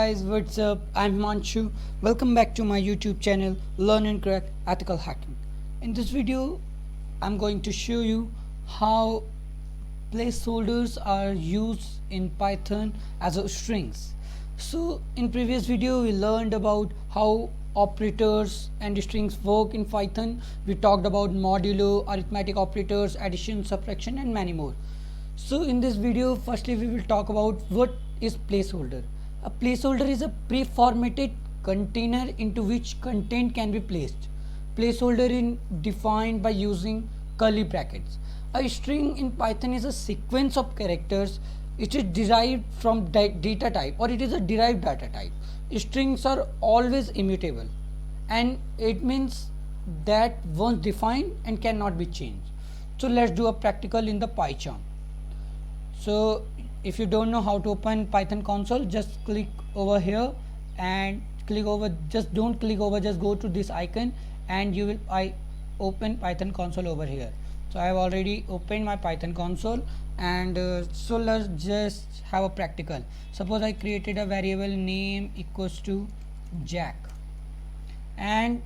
guys, what's up? I'm Himanshu. Welcome back to my YouTube channel Learn and Crack Ethical Hacking. In this video, I'm going to show you how placeholders are used in Python as a strings. So in previous video we learned about how operators and strings work in Python. We talked about modulo, arithmetic operators, addition, subtraction and many more. So in this video, firstly we will talk about what is placeholder. A placeholder is a pre-formatted container into which content can be placed. Placeholder is defined by using curly brackets. A string in Python is a sequence of characters. It is derived from data type, or it is a derived data type. Strings are always immutable, and it means that once defined and cannot be changed. So let's do a practical in the PyCharm. So if you don't know how to open Python console, just click over here and click over, just don't click over, just go to this icon and you will open Python console over here. So I have already opened my Python console, and so let's just have a practical. Suppose I created a variable name equals to Jack, and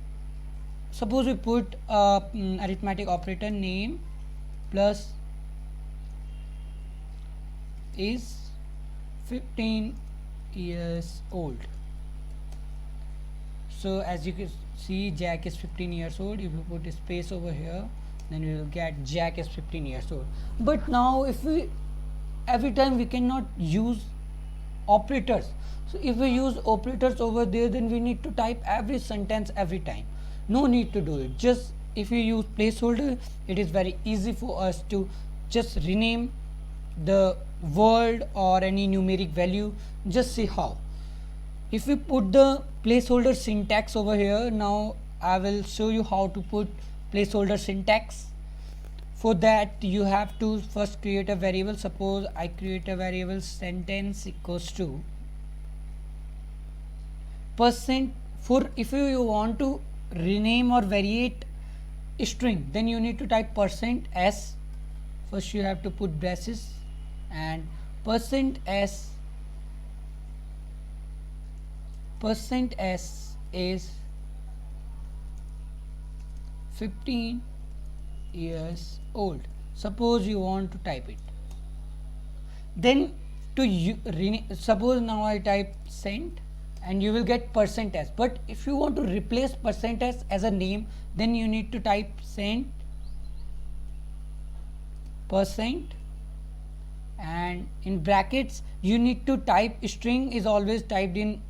suppose we put arithmetic operator name plus is 15 years old. So as you can see, Jack is 15 years old. If you put a space over here, then you will get Jack is 15 years old. But now if we every time we cannot use operators. So if we use operators over there, then we need to type every sentence every time. No need to do it. Just if you use placeholder, it is very easy for us to just rename the word or any numeric value. Just see how. If we put the placeholder syntax over here, now I will show you how to put placeholder syntax. For that you have to first create a variable. Suppose I create a variable sentence equals to %. For if you want to rename or variate a string, then you need to type %s. First you have to put braces and %s is 15 years old. Suppose you want to type it, then suppose now I type cent and you will get %s, but if you want to replace %s as a name, then you need to type cent %, and in brackets you need to type string is always typed in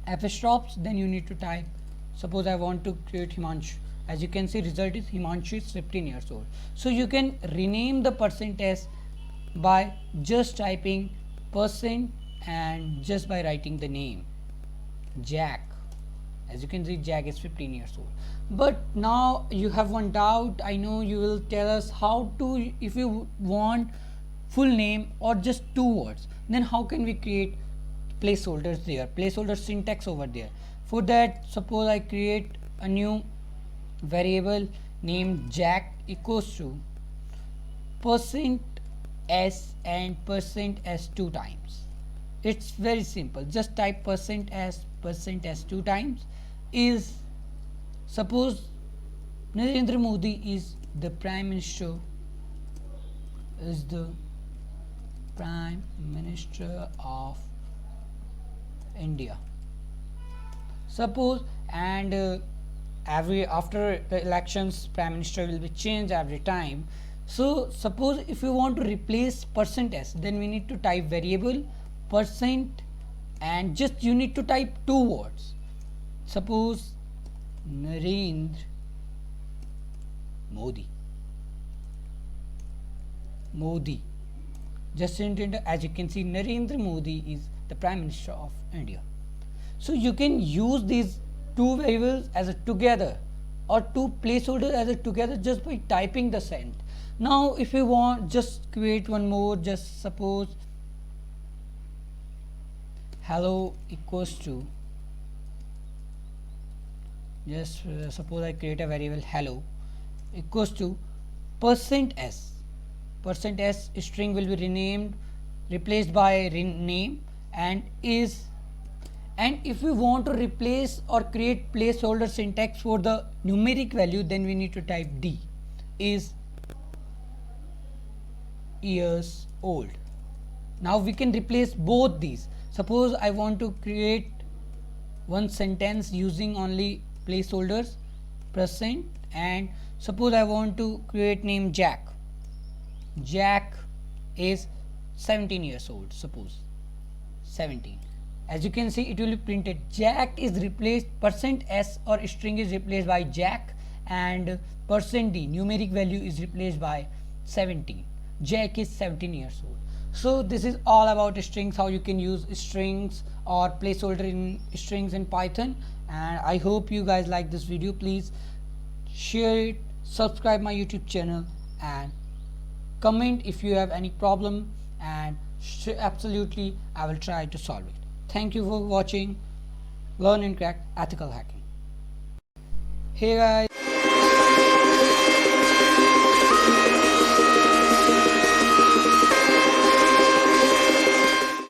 apostrophes. Then you need to type, suppose I want to create Himanshu. As you can see, result is Himanshu is 15 years old. So you can rename the %s by just typing % and just by writing the name Jack. As you can see, Jack is 15 years old. But now you have one doubt. I know you will tell us how to, if you want full name or just 2 words, then how can we create placeholders there, placeholder syntax over there. For that, suppose I create a new variable named Jack equals to %s and %s 2 times. It's very simple. Just type %s 2 times. Is, suppose Narendra Modi is the Prime Minister, of India. Suppose, and after the elections, Prime Minister will be changed every time. So suppose if you want to replace %s, then we need to type variable % and just you need to type 2 words. Suppose Narendra Modi. Just enter, as you can see, Narendra Modi is the Prime Minister of India. So you can use these 2 variables as a together or 2 placeholders as a together just by typing the cent. Now if you want, just create one more. Just suppose hello equals to, just suppose I create a variable hello equals to %s. %s string will be renamed, replaced by name, and is And if we want to replace or create placeholder syntax for the numeric value, then we need to type D is years old. Now we can replace both these. Suppose I want to create one sentence using only placeholders present, and suppose I want to create name Jack. Jack is 17 years old, suppose 17. As you can see, it will be printed Jack is replaced, %s or string is replaced by Jack, and %d numeric value is replaced by 17. Jack is 17 years old. So this is all about strings, how you can use strings or placeholder in strings in Python. And I hope you guys like this video. Please share it, subscribe my YouTube channel, and comment if you have any problem, and absolutely I will try to solve it. Thank you for watching Learn and Crack Ethical Hacking. Hey guys.